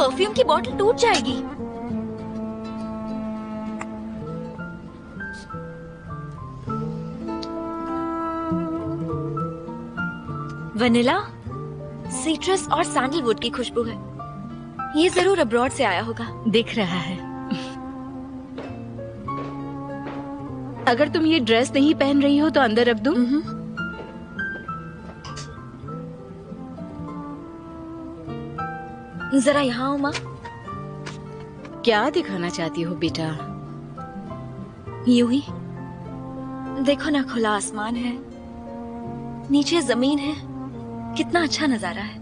Perfume की बोतल टूट जाएगी। वनीला, सिट्रस और सैंडलवुड की खुशबू है। ये जरूर अब्रॉड से आया होगा। दिख रहा है। अगर तुम ये ड्रेस नहीं पहन रही हो तो अंदर रख दूं? जरा यहाँ आओ माँ। क्या दिखाना चाहती हो बेटा? यूं ही देखो ना, खुला आसमान है, नीचे जमीन है, कितना अच्छा नजारा है।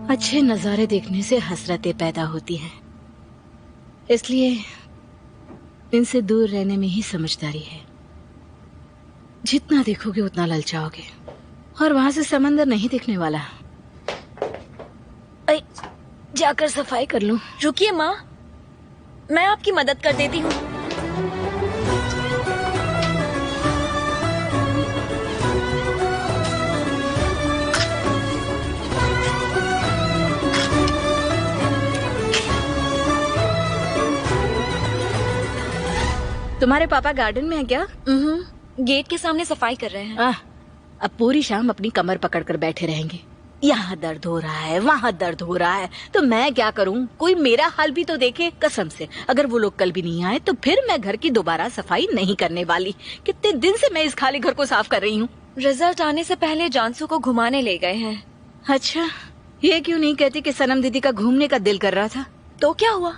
अच्छे नजारे देखने से हसरतें पैदा होती हैं, इसलिए इनसे दूर रहने में ही समझदारी है। जितना देखोगे उतना ललचाओगे, और वहां से समंदर नहीं दिखने वाला। जाकर सफाई कर लूं? रुकिए माँ, मैं आपकी मदद कर देती हूँ। तुम्हारे पापा गार्डन में है क्या? गेट के सामने सफाई कर रहे हैं। अब पूरी शाम अपनी कमर पकड़कर बैठे रहेंगे। यहाँ दर्द हो रहा है, वहाँ दर्द हो रहा है, तो मैं क्या करूँ? कोई मेरा हाल भी तो देखे। कसम से अगर वो लोग कल भी नहीं आए तो फिर मैं घर की दोबारा सफाई नहीं करने वाली। कितने दिन से मैं इस खाली घर को साफ कर रही हूँ। रिजल्ट आने से पहले जानसू को घुमाने ले गए हैं। अच्छा, ये क्यों नहीं कहती कि सनम दीदी का घूमने का दिल कर रहा था? तो क्या हुआ,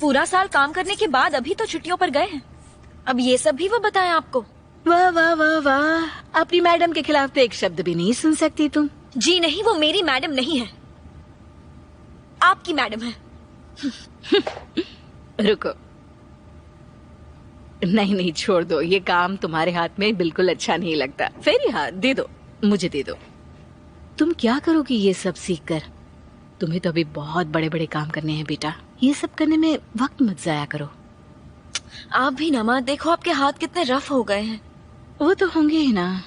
पूरा साल काम करने के बाद अभी तो छुट्टियों पर गए हैं। अब ये सब भी वो बताएं आपको? वाह वाह वाह वाह, अपनी मैडम के खिलाफ तो एक शब्द भी नहीं सुन सकती तुम। जी नहीं, वो मेरी मैडम नहीं है, आपकी मैडम है। रुको, नहीं नहीं छोड़ दो, ये काम तुम्हारे हाथ में बिल्कुल अच्छा नहीं लगता। फिर ये हाथ दे दो, मुझे दे दो। तुम क्या करोगी ये सब सीख कर? तुम्हें तो अभी बहुत बड़े बड़े काम करने हैं बेटा। ये सब करने में वक्त मत जाया करो। आप भी ना माँ, देखो आपके हाथ कितने रफ हो गए हैं। वो तो होंगे ही ना।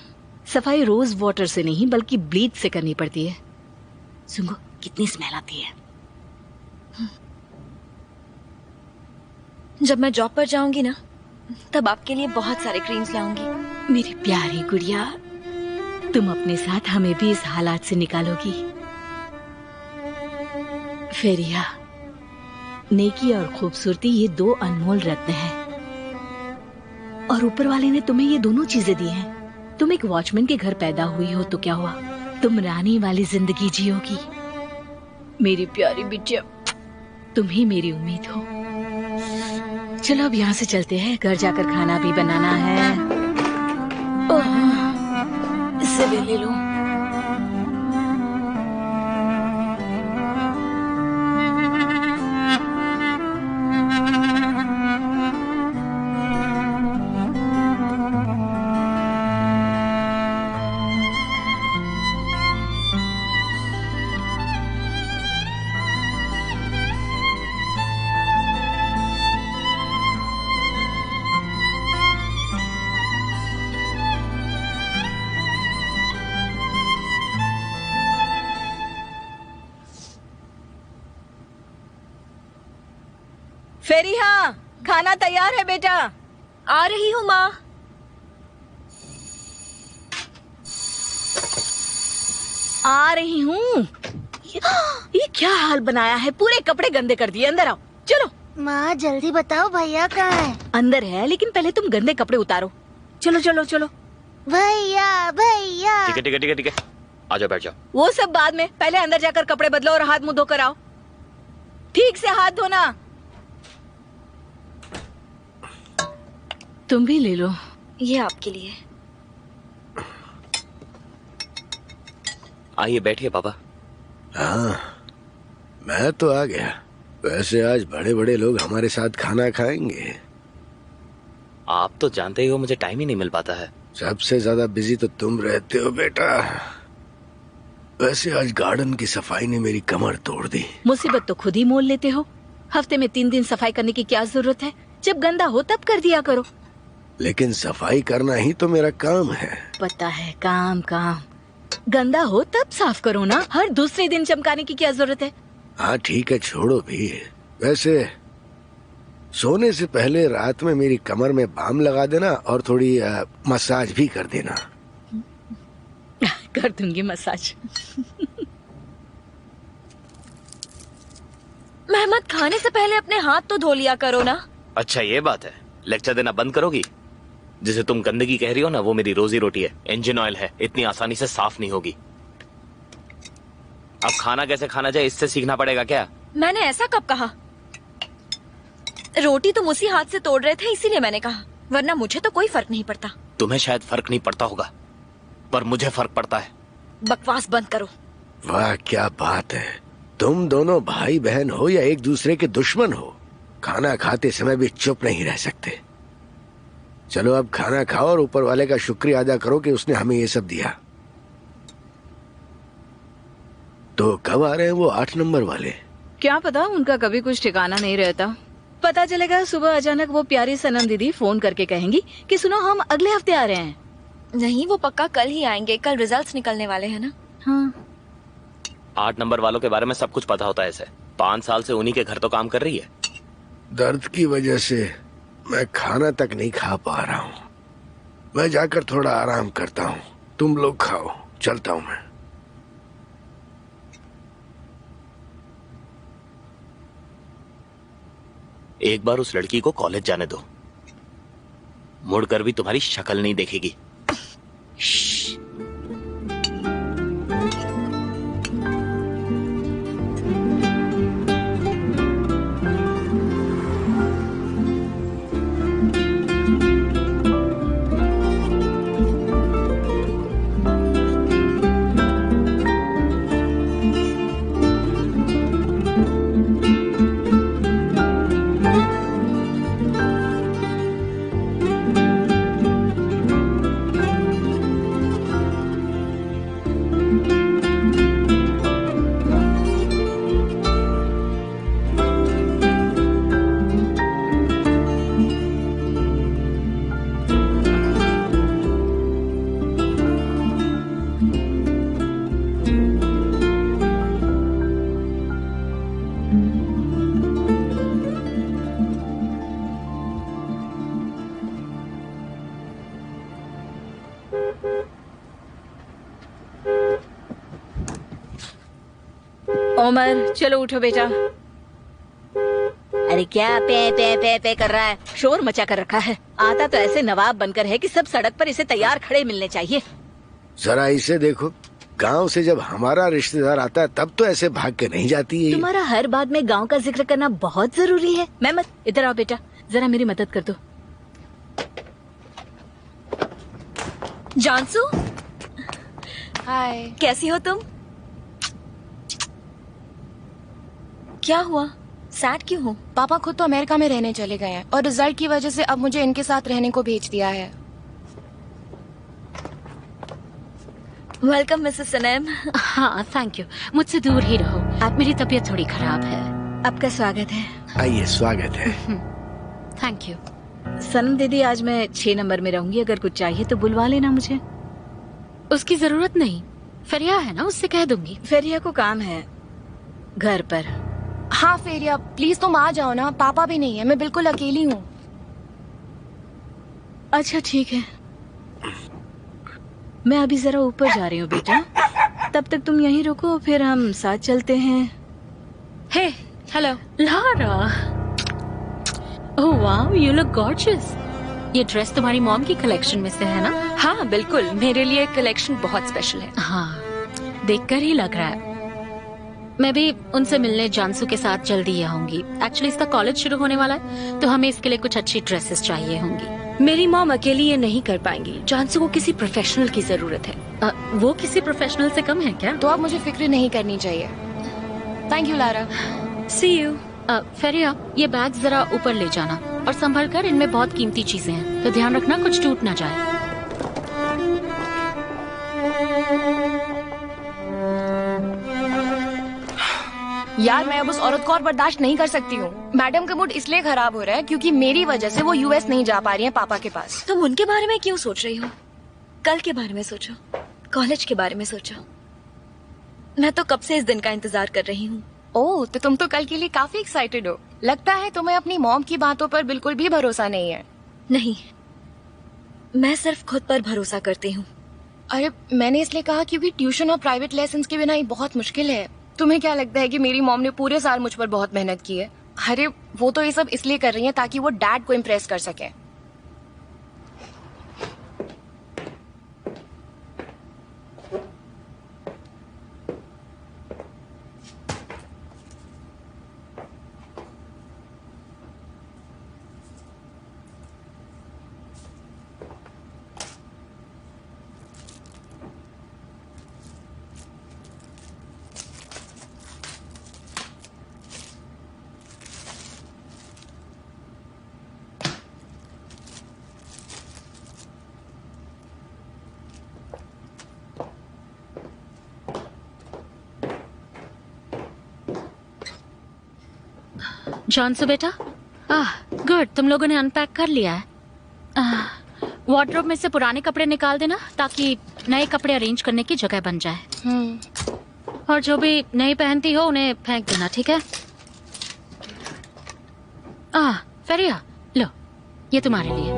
सफाई रोज वाटर से नहीं बल्कि ब्लीच से करनी पड़ती है। सुनो, कितनी स्मेल आती है। जब मैं जॉब पर जाऊंगी ना, तब आपके लिए बहुत सारे क्रीम्स लाऊंगी। मेरी प्यारी गुड़िया, तुम अपने साथ हमें भी इस हालात से निकालोगी। फेरिया, नेकी और खूबसूरती ये दो अनमोल रत्न हैं, और ऊपर वाले ने तुम्हें ये दोनों चीजें दी हैं। तुम एक वॉचमैन के घर पैदा हुई हो तो क्या हुआ, तुम रानी वाली जिंदगी जियोगी। मेरी प्यारी बिटिया, तुम ही मेरी उम्मीद हो। चलो अब यहाँ से चलते हैं, घर जाकर खाना भी बनाना है। ओह, इससे भी ले लो। फेरिहा, खाना तैयार है बेटा। आ रही हूँ माँ। आ रही हूँ। ये क्या हाल बनाया है, पूरे कपड़े गंदे कर दिए। अंदर आओ, चलो। माँ जल्दी बताओ, भैया कहाँ है? अंदर है, लेकिन पहले तुम गंदे कपड़े उतारो। चलो चलो चलो। भैया भैया। ठीक है ठीक है ठीक है ठीक है, आ जाओ बैठ जाओ। वो सब बाद में, पहले अंदर जाकर कपड़े बदलो और हाथ मुंह धोकर आओ। ठीक से हाथ धोना। तुम भी ले लो। ये आपके लिए। आइए बैठिए पापा। हाँ, मैं तो आ गया। वैसे आज बड़े बड़े लोग हमारे साथ खाना खाएंगे। आप तो जानते ही हो मुझे टाइम ही नहीं मिल पाता है। सबसे ज्यादा बिजी तो तुम रहते हो बेटा। वैसे आज गार्डन की सफाई ने मेरी कमर तोड़ दी। मुसीबत तो खुद ही मोल लेते हो। हफ्ते में 3 दिन सफाई करने की क्या जरूरत है? जब गंदा हो तब कर दिया करो। लेकिन सफाई करना ही तो मेरा काम है। पता है, काम काम। गंदा हो तब साफ करो ना। हर दूसरे दिन चमकाने की क्या जरूरत है? हाँ ठीक है, छोड़ो भी। वैसे सोने से पहले रात में मेरी कमर में बाम लगा देना और थोड़ी मसाज भी कर देना। कर दूंगी मसाज। मेहमद, खाने से पहले अपने हाथ तो धो लिया करो ना। अच्छा ये बात है, लेक्चर देना बंद करोगी? जिसे तुम गंदगी कह रही हो ना, वो मेरी रोजी रोटी है। इंजन ऑयल है, इतनी आसानी से साफ नहीं होगी। अब खाना कैसे खाना चाहिए इससे सीखना पड़ेगा क्या? मैंने ऐसा कब कहा? रोटी तुम उसी हाथ से तोड़ रहे थे, इसीलिए मैंने कहा, वरना मुझे तो कोई फर्क नहीं पड़ता। तुम्हें शायद फर्क नहीं पड़ता होगा, पर मुझे फर्क पड़ता है। बकवास बंद करो। वाह क्या बात है, तुम दोनों भाई बहन हो या एक दूसरे के दुश्मन हो, खाना खाते समय भी चुप नहीं रह सकते। चलो अब खाना खाओ और ऊपर वाले का शुक्रिया अदा करो कि उसने हमें ये सब दिया। तो कब आ रहे हैं वो 8 नंबर वाले? क्या पता, उनका कभी कुछ ठिकाना नहीं रहता। पता चलेगा सुबह अचानक वो प्यारी सनम दीदी फोन करके कहेंगी कि सुनो हम अगले हफ्ते आ रहे हैं। नहीं, वो पक्का कल ही आएंगे, कल रिजल्ट्स निकलने वाले हैं ना। हाँ। 8 नंबर वालों के बारे में सब कुछ पता होता है इसे। 5 साल से उन्हीं के घर तो काम कर रही है। दर्द की वजह से मैं खाना तक नहीं खा पा रहा हूँ। मैं जाकर थोड़ा आराम करता हूँ, तुम लोग खाओ, चलता हूँ मैं। एक बार उस लड़की को कॉलेज जाने दो, मुड़कर भी तुम्हारी शक्ल नहीं देखेगी। ओमर चलो उठो बेटा। अरे क्या पे पे पे पे कर रहा है, शोर मचा कर रखा है। आता तो ऐसे नवाब बनकर है कि सब सड़क पर इसे तैयार खड़े मिलने चाहिए। जरा इसे देखो, गांव से जब हमारा रिश्तेदार आता है तब तो ऐसे भाग के नहीं जाती है। तुम्हारा हर बात में गांव का जिक्र करना बहुत जरूरी है। मेहमद इधर आओ बेटा, जरा मेरी मदद कर दो। जानसू, हाय। कैसी हो तुम? क्या हुआ, सैड क्यों हो? पापा खुद तो अमेरिका में रहने चले गए हैं और रिजल्ट की वजह से अब मुझे इनके साथ रहने को भेज दिया है। वेलकम मिसेस सनम। हाँ थैंक यू, मुझसे दूर ही रहो, आप मेरी तबीयत थोड़ी खराब है। आपका स्वागत है। आइए, स्वागत है। Thank you. सनम दीदी आज मैं 6 नंबर में रहूंगी, अगर कुछ चाहिए तो बुलवा लेना मुझे। उसकी जरूरत नहीं, फरिया है ना, उससे कह दूंगी। फेरिया को काम है घर पर। हाँ फेरिया प्लीज तुम आ जाओ ना, पापा भी नहीं है, मैं बिल्कुल अकेली हूँ। अच्छा ठीक है, मैं अभी जरा ऊपर जा रही हूँ बेटा, तब तक तुम यहीं रुको, फिर हम साथ चलते हैं। Hey hello Lara, oh wow you look gorgeous. ये ड्रेस तुम्हारी मॉम की कलेक्शन में से है ना? हाँ बिल्कुल, मेरे लिए कलेक्शन बहुत स्पेशल है। हाँ देखकर ही लग रहा है। मैं भी उनसे मिलने जानसू के साथ जल्दी ही आऊंगी। एक्चुअली इसका कॉलेज शुरू होने वाला है, तो हमें इसके लिए कुछ अच्छी ड्रेसेस चाहिए होंगी। मेरी मॉम अकेली ये नहीं कर पाएंगी, जानसू को किसी प्रोफेशनल की जरूरत है। वो किसी प्रोफेशनल से कम है क्या? तो अब मुझे फिक्र नहीं करनी चाहिए। Thank you Lara. See you. फेरिया ये बैग जरा ऊपर ले जाना और संभल कर, इनमें बहुत कीमती चीजें हैं, तो ध्यान रखना कुछ टूट ना जाए। यार मैं अब उस औरत को और बर्दाश्त नहीं कर सकती हूँ। मैडम का मूड इसलिए खराब हो रहा है क्योंकि मेरी वजह से वो यूएस नहीं जा पा रही हैं पापा के पास। तुम उनके बारे में क्यों सोच रही हो? कल के बारे में सोचो, कॉलेज के बारे में सोचो। मैं तो कब से इस दिन का इंतजार कर रही हूँ। ओह, तो तुम तो कल के लिए काफी एक्साइटेड हो। लगता है तुम्हें अपनी मॉम की बातों पर बिल्कुल भी भरोसा नहीं है। नहीं, मैं सिर्फ खुद पर भरोसा करती हूँ। अरे मैंने इसलिए कहा क्योंकि ट्यूशन और प्राइवेट लेसन्स के बिना ये बहुत मुश्किल है। तुम्हें क्या लगता है कि मेरी मॉम ने पूरे साल मुझ पर बहुत मेहनत की है? अरे वो तो ये सब इसलिए कर रही है ताकि वो डैड को इम्प्रेस कर सके। जॉन्सो बेटा, गुड, तुम लोगों ने अनपैक कर लिया है। वार्डरोब में से पुराने कपड़े निकाल देना ताकि नए कपड़े अरेंज करने की जगह बन जाए। और जो भी नए पहनती हो उन्हें फेंक देना, ठीक है? फेरिया, लो, ये तुम्हारे लिए।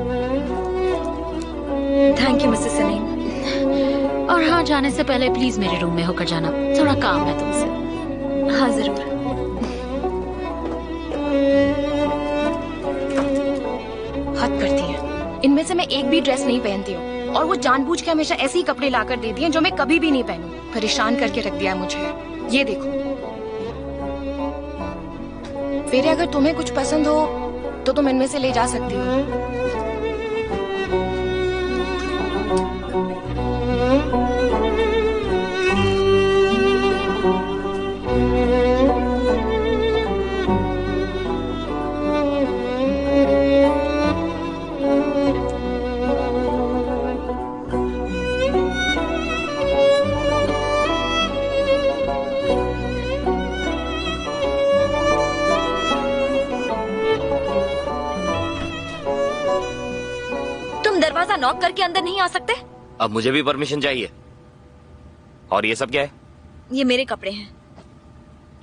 Thank you Mrs Salim. और हाँ, जाने से पहले प्लीज मेरे रूम में होकर जाना, थोड़ा काम है तुमसे। हाँ जरूर। हद करती है। इनमें से मैं एक भी ड्रेस नहीं पहनती हूँ और वो जानबूझ के हमेशा ऐसे ही कपड़े लाकर देती हैं जो मैं कभी भी नहीं पहनूं। परेशान करके रख दिया मुझे। ये देखो, फिर अगर तुम्हें कुछ पसंद हो तो तुम इनमें से ले जा सकती हो। दरवाजा नॉक करके अंदर नहीं आ सकते? अब मुझे भी परमिशन चाहिए। और ये सब क्या है? ये मेरे कपड़े हैं।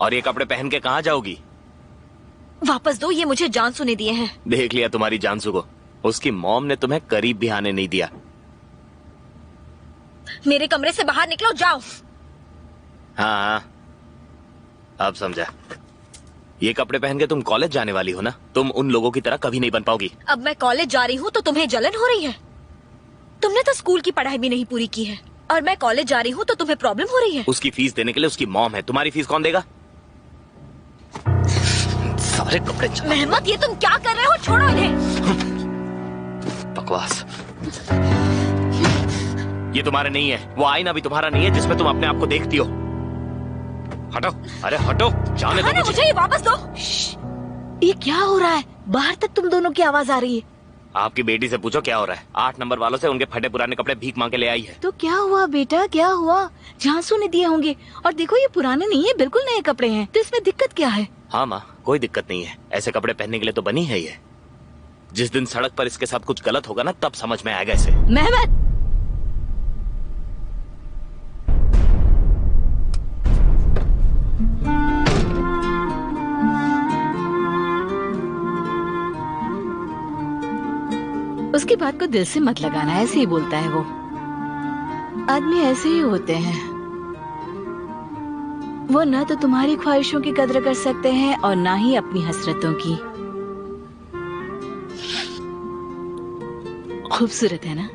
और ये कपड़े पहन के कहाँ जाओगी? वापस दो, ये मुझे जानसू ने दिए हैं। देख लिया तुम्हारी जानसू को, उसकी मॉम ने तुम्हें करीब भी आने नहीं दिया। मेरे कमरे से बाहर निकलो, जाओ। हाँ, अब समझा। ये कपड़े पहन के तुम कॉलेज जाने वाली हो ना? तुम उन लोगों की तरह कभी नहीं बन पाओगी। अब मैं कॉलेज जा रही हूँ तो तुम्हें जलन हो रही है? तुमने तो स्कूल की पढ़ाई भी नहीं पूरी की है और मैं कॉलेज जा रही हूँ तो तुम्हें प्रॉब्लम हो रही है? उसकी फीस देने के लिए उसकी मॉम है, तुम्हारी फीस कौन देगा? सारे कपड़े मेहमत, ये तुम क्या कर रहे हो? छोड़ो इन्हें। बकवास। ये तुम्हारे नहीं है, वो आईना भी तुम्हारा नहीं है जिसमें तुम अपने आप को देखती हो। हटो, अरे हटो, जाने दो मुझे ये वापस दो। ये क्या हो रहा है? बाहर तक तुम दोनों की आवाज आ रही है। आपकी बेटी से पूछो क्या हो रहा है। 8 नंबर वालों से उनके फटे पुराने कपड़े भीख मांग के ले आई है। तो क्या हुआ बेटा, क्या हुआ? झांसू ने दिए होंगे। और देखो, ये पुराने नहीं है, बिल्कुल नए कपड़े हैं। तो इसमें दिक्कत क्या है? हाँ माँ, कोई दिक्कत नहीं है। ऐसे कपड़े पहनने के लिए तो बनी है ये। जिस दिन सड़क पर इसके साथ कुछ गलत होगा ना, तब समझ में आएगा इसे। मेहमत, उसकी बात को दिल से मत लगाना, ऐसे ही बोलता है वो। आदमी ऐसे ही होते हैं। वो ना तो तुम्हारी ख्वाहिशों की कदर कर सकते हैं और ना ही अपनी हसरतों की। खूबसूरत है ना?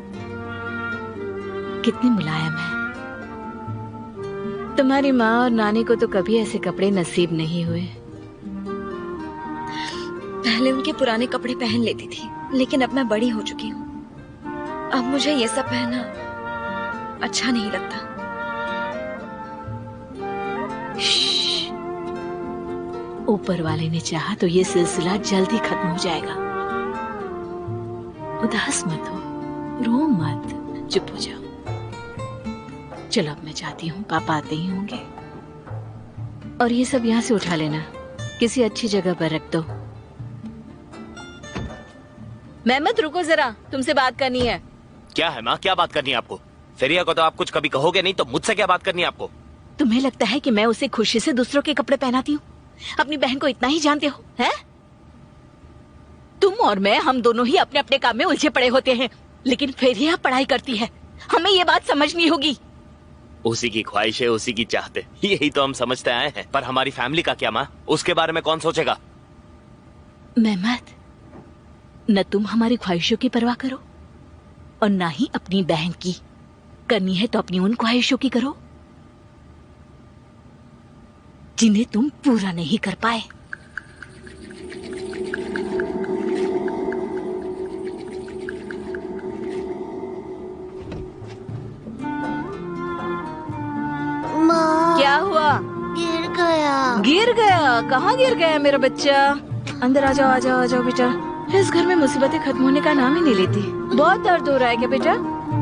कितनी मुलायम है। तुम्हारी माँ और नानी को तो कभी ऐसे कपड़े नसीब नहीं हुए। पहले उनके पुराने कपड़े पहन लेती थी, लेकिन अब मैं बड़ी हो चुकी हूँ। अब मुझे ये सब पहनना अच्छा नहीं लगता। ऊपर वाले ने चाहा तो ये सिलसिला जल्दी खत्म हो जाएगा। उदास मत हो, रो मत, चुप हो जाओ। चलो अब मैं जाती हूँ, पापा आते ही होंगे। और ये सब यहाँ से उठा लेना, किसी अच्छी जगह पर रख दो। मेहमत, रुको जरा, तुमसे बात करनी है। क्या है माँ, क्या बात करनी है आपको? फेरिया को तो आप कुछ कभी कहोगे नहीं, तो मुझसे क्या बात करनी है आपको? तुम्हें लगता है कि मैं उसे खुशी से दूसरों के कपड़े पहनाती हूँ? अपनी बहन को इतना ही जानते हो, हैं? तुम और मैं, हम दोनों ही अपने अपने काम में उलझे पड़े होते हैं, लेकिन फिर यह पढ़ाई करती है। हमें ये बात समझनी होगी। उसी की ख्वाहिश है, उसी की चाहते, यही तो हम समझते आए हैं। पर हमारी फैमिली का क्या माँ? उसके बारे में कौन सोचेगा? मेहमत, न तुम हमारी ख्वाहिशों की परवाह करो और ना ही अपनी बहन की। करनी है तो अपनी उन ख्वाहिशों की करो जिन्हें तुम पूरा नहीं कर पाए। माँ, क्या हुआ? गिर गया। गिर गया? कहाँ गिर गया मेरा बच्चा? अंदर आ जाओ, आ जाओ, आ जाओ बेटा। इस घर में मुसीबतें खत्म होने का नाम ही नहीं लेती। बहुत दर्द हो रहा है क्या बेटा?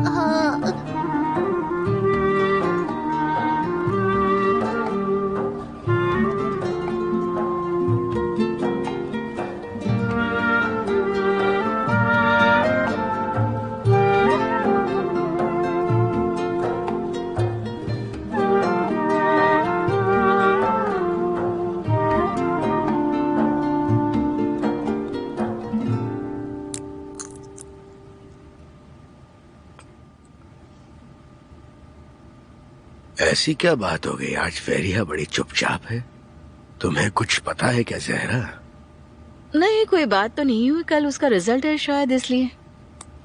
हाँ। ऐसी क्या बात हो गई? आज फेरिया बड़ी चुपचाप है। तुम्हें कुछ पता है क्या जहरा? नहीं, कोई बात तो नहीं हुई। कल उसका रिजल्ट है शायद, इसलिए।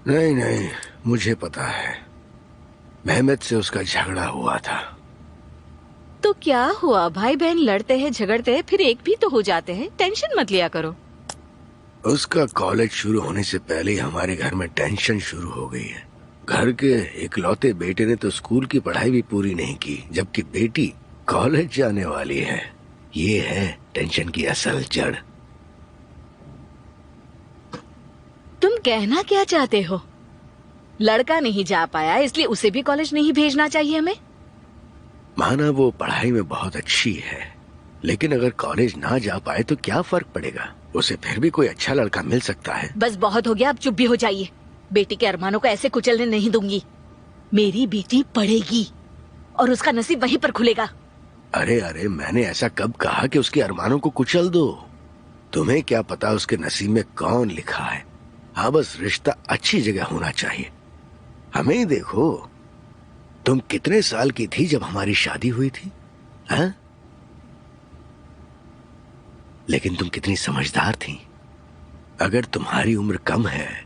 नहीं नहीं, मुझे पता है। मेहमत से उसका झगड़ा हुआ था। तो क्या हुआ? भाई बहन लड़ते हैं, झगड़ते हैं, फिर एक भी तो हो जाते हैं। टेंशन मत लिया करो। उसका कॉलेज शुरू होने से पहले ही हमारे घर में टेंशन शुरू हो गई है। घर के इकलौते बेटे ने तो स्कूल की पढ़ाई भी पूरी नहीं की, जबकि बेटी कॉलेज जाने वाली है। ये है टेंशन की असल जड़। तुम कहना क्या चाहते हो? लड़का नहीं जा पाया इसलिए उसे भी कॉलेज नहीं भेजना चाहिए हमें? माना वो पढ़ाई में बहुत अच्छी है, लेकिन अगर कॉलेज ना जा पाए तो क्या फर्क पड़ेगा? उसे फिर भी कोई अच्छा लड़का मिल सकता है। बस बहुत हो गया, अब चुप भी हो जाइए। बेटी के अरमानों को ऐसे कुचलने नहीं दूंगी। मेरी बेटी पढ़ेगी और उसका नसीब वहीं पर खुलेगा। अरे अरे, मैंने ऐसा कब कहा कि उसके अरमानों को कुचल दो? तुम्हें क्या पता उसके नसीब में कौन लिखा है? हाँ, बस रिश्ता अच्छी जगह होना चाहिए। हमें ही देखो, तुम कितने साल की थी जब हमारी शादी हुई थी? हाँ? लेकिन तुम कितनी समझदार थी। अगर तुम्हारी उम्र कम है,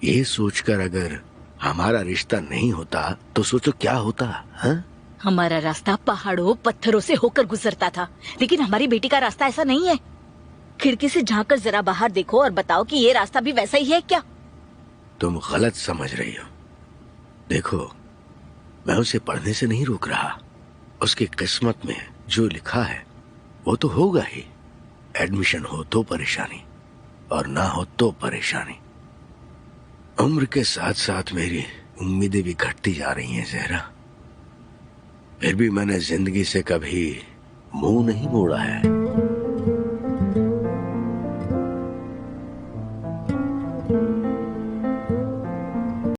ये सोचकर अगर हमारा रिश्ता नहीं होता तो सोचो क्या होता। हाँ? हमारा रास्ता पहाड़ों पत्थरों से होकर गुजरता था, लेकिन हमारी बेटी का रास्ता ऐसा नहीं है। खिड़की से झांककर जरा बाहर देखो और बताओ कि ये रास्ता भी वैसा ही है क्या? तुम गलत समझ रही हो। देखो, मैं उसे पढ़ने से नहीं रोक रहा। उसकी किस्मत में जो लिखा है वो तो होगा ही। एडमिशन हो तो परेशानी और ना हो तो परेशानी। उम्र के साथ साथ मेरी उम्मीदें भी घटती जा रही हैं जहरा। फिर भी मैंने जिंदगी से कभी मुंह नहीं मोड़ा है।